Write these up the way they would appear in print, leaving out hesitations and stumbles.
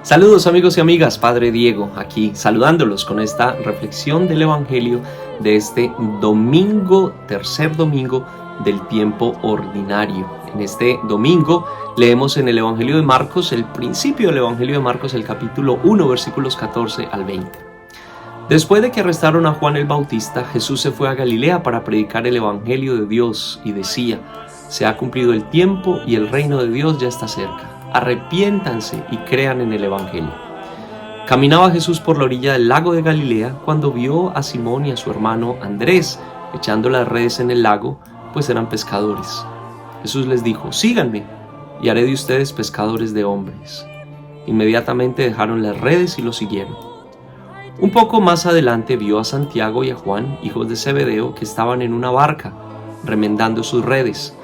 Saludos amigos y amigas, Padre Diego aquí saludándolos con esta reflexión del Evangelio de este domingo, tercer domingo del tiempo ordinario. En este domingo leemos en el Evangelio de Marcos, el principio del Evangelio de Marcos, el capítulo 1, versículos 14 al 20. Después de que arrestaron a Juan el Bautista, Jesús se fue a Galilea para predicar el Evangelio de Dios y decía: se ha cumplido el tiempo y el reino de Dios ya está cerca. Arrepiéntanse y crean en el Evangelio. Caminaba Jesús por la orilla del lago de Galilea cuando vio a Simón y a su hermano Andrés echando las redes en el lago, pues eran pescadores. Jesús les dijo: síganme y haré de ustedes pescadores de hombres. Inmediatamente dejaron las redes y lo siguieron. Un poco más adelante vio a Santiago y a Juan, hijos de Zebedeo, que estaban en una barca, remendando sus redes.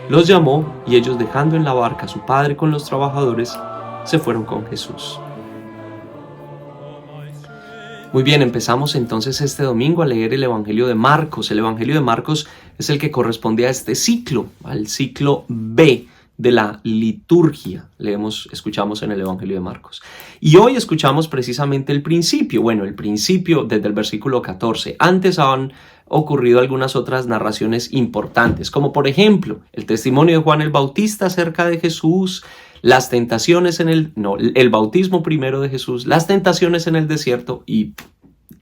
Los llamó y ellos, dejando en la barca a su padre con los trabajadores, se fueron con Jesús. Muy bien, empezamos entonces este domingo a leer el Evangelio de Marcos. El Evangelio de Marcos es el que corresponde a este ciclo, al ciclo B de la liturgia. Escuchamos en el Evangelio de Marcos. Y hoy escuchamos precisamente el principio. El principio desde el versículo 14. Antes han ocurrido algunas otras narraciones importantes, como por ejemplo el testimonio de Juan el Bautista acerca de Jesús, las tentaciones el bautismo primero de Jesús, las tentaciones en el desierto, y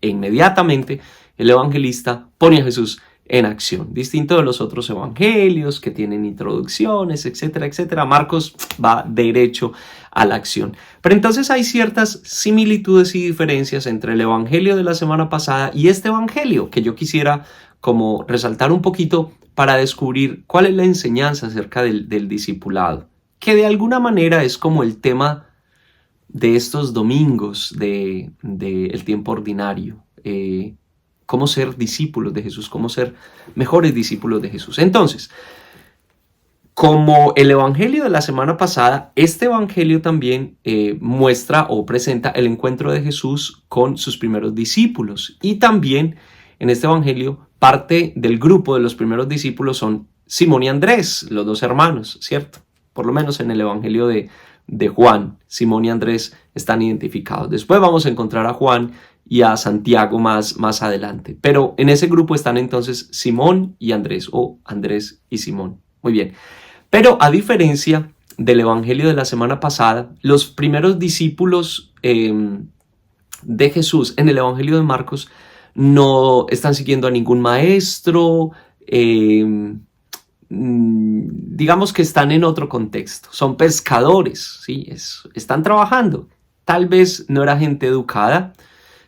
inmediatamente el evangelista pone a Jesús en acción. Distinto de los otros evangelios que tienen introducciones, etcétera, etcétera, Marcos va derecho a la acción. Pero entonces hay ciertas similitudes y diferencias entre el evangelio de la semana pasada y este evangelio que yo quisiera como resaltar un poquito para descubrir cuál es la enseñanza acerca del discipulado, que de alguna manera es como el tema de estos domingos del tiempo ordinario. Cómo ser discípulos de Jesús, cómo ser mejores discípulos de Jesús. Entonces, como el evangelio de la semana pasada, este evangelio también muestra o presenta el encuentro de Jesús con sus primeros discípulos. Y también en este evangelio, parte del grupo de los primeros discípulos son Simón y Andrés, los dos hermanos, ¿cierto? Por lo menos en el evangelio de Juan, Simón y Andrés están identificados. Después vamos a encontrar a Juan y a Santiago más adelante. Pero en ese grupo están entonces Simón y Andrés, o Andrés y Simón. Muy bien. Pero a diferencia del evangelio de la semana pasada, los primeros discípulos de Jesús en el evangelio de Marcos no están siguiendo a ningún maestro, digamos que están en otro contexto, son pescadores, ¿sí? Están trabajando. Tal vez no era gente educada,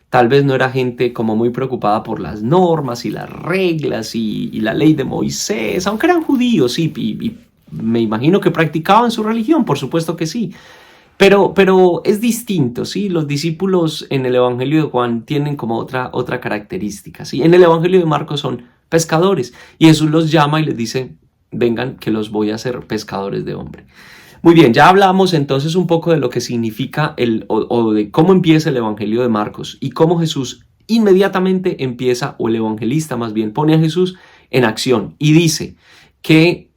tal vez no era gente como muy preocupada por las normas y las reglas y la ley de Moisés, aunque eran judíos, sí, y me imagino que practicaban su religión, por supuesto que sí. Pero es distinto, ¿sí? Los discípulos en el Evangelio de Juan tienen como otra característica, ¿sí? En el Evangelio de Marcos son pescadores y Jesús los llama y les dice: vengan que los voy a hacer pescadores de hombre. Muy bien, ya hablamos entonces un poco de lo que significa o de cómo empieza el Evangelio de Marcos y cómo Jesús inmediatamente empieza, o el evangelista más bien, pone a Jesús en acción y dice que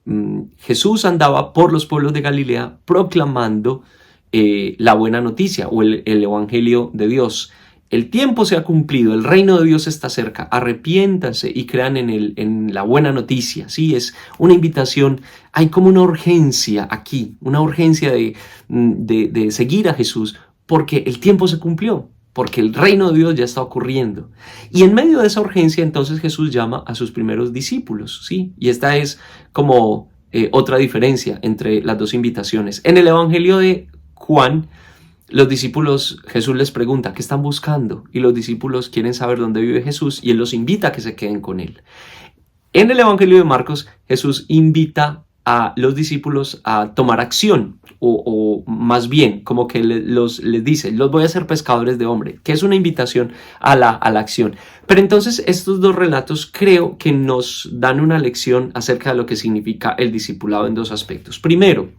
Jesús andaba por los pueblos de Galilea proclamando la buena noticia o el Evangelio de Dios. El tiempo se ha cumplido, el reino de Dios está cerca, arrepiéntanse y crean en la buena noticia. Sí, es una invitación, hay como una urgencia aquí, una urgencia de seguir a Jesús, porque el tiempo se cumplió, porque el reino de Dios ya está ocurriendo. Y en medio de esa urgencia, entonces Jesús llama a sus primeros discípulos, ¿sí? Y esta es como otra diferencia entre las dos invitaciones. En el Evangelio de Juan, los discípulos, Jesús les pregunta: ¿qué están buscando? Y los discípulos quieren saber dónde vive Jesús y Él los invita a que se queden con Él. En el Evangelio de Marcos, Jesús invita a los discípulos a tomar acción, o más bien, como que les dice: los voy a hacer pescadores de hombre, que es una invitación a la acción. Pero entonces estos dos relatos creo que nos dan una lección acerca de lo que significa el discipulado en dos aspectos. Primero,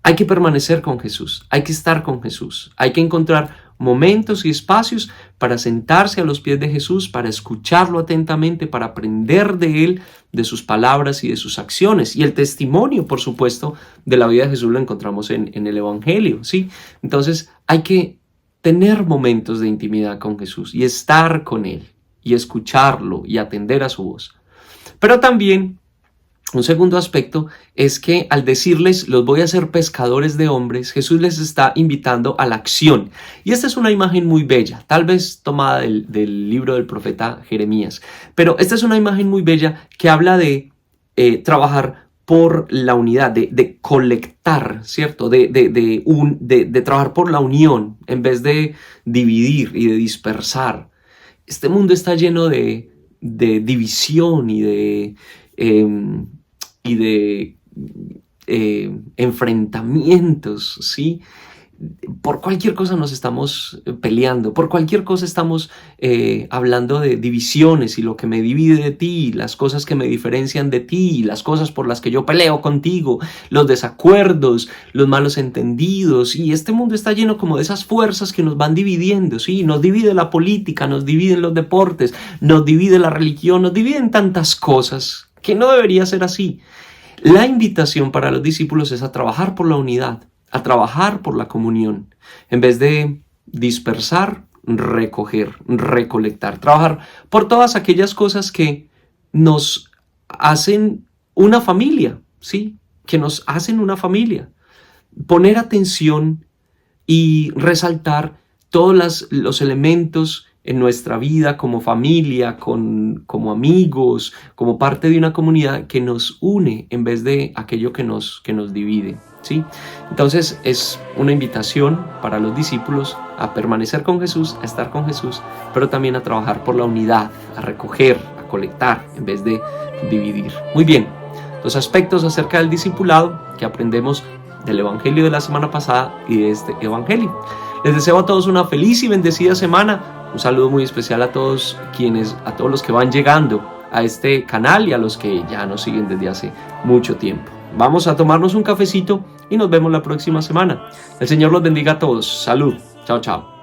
hay que permanecer con Jesús, hay que estar con Jesús, hay que encontrar momentos y espacios para sentarse a los pies de Jesús, para escucharlo atentamente, para aprender de Él, de sus palabras y de sus acciones. Y el testimonio, por supuesto, de la vida de Jesús lo encontramos en el Evangelio, ¿sí? Entonces hay que tener momentos de intimidad con Jesús y estar con Él y escucharlo y atender a su voz. Pero también un segundo aspecto es que al decirles los voy a hacer pescadores de hombres, Jesús les está invitando a la acción. Y esta es una imagen muy bella, tal vez tomada del libro del profeta Jeremías. Pero esta es una imagen muy bella que habla de trabajar por la unidad, de colectar, ¿cierto? De trabajar por la unión en vez de dividir y de dispersar. Este mundo está lleno de división y de enfrentamientos, ¿sí? Por cualquier cosa nos estamos peleando, por cualquier cosa estamos hablando de divisiones y lo que me divide de ti, las cosas que me diferencian de ti, las cosas por las que yo peleo contigo, los desacuerdos, los malos entendidos, y este mundo está lleno como de esas fuerzas que nos van dividiendo, ¿sí? Nos divide la política, nos dividen los deportes, nos divide la religión, nos dividen tantas cosas que no debería ser así. La invitación para los discípulos es a trabajar por la unidad, a trabajar por la comunión, en vez de dispersar, recoger, recolectar, trabajar por todas aquellas cosas que nos hacen una familia, ¿sí? Que nos hacen una familia. Poner atención y resaltar todos los elementos en nuestra vida como familia, como amigos, como parte de una comunidad que nos une en vez de aquello que nos divide, ¿sí? Entonces es una invitación para los discípulos a permanecer con Jesús, a estar con Jesús, pero también a trabajar por la unidad, a recoger, a colectar en vez de dividir. Muy bien, los aspectos acerca del discipulado que aprendemos del Evangelio de la semana pasada y de este Evangelio. Les deseo a todos una feliz y bendecida semana. Un saludo muy especial a todos los que van llegando a este canal y a los que ya nos siguen desde hace mucho tiempo. Vamos a tomarnos un cafecito y nos vemos la próxima semana. El Señor los bendiga a todos. Salud. Chao, chao.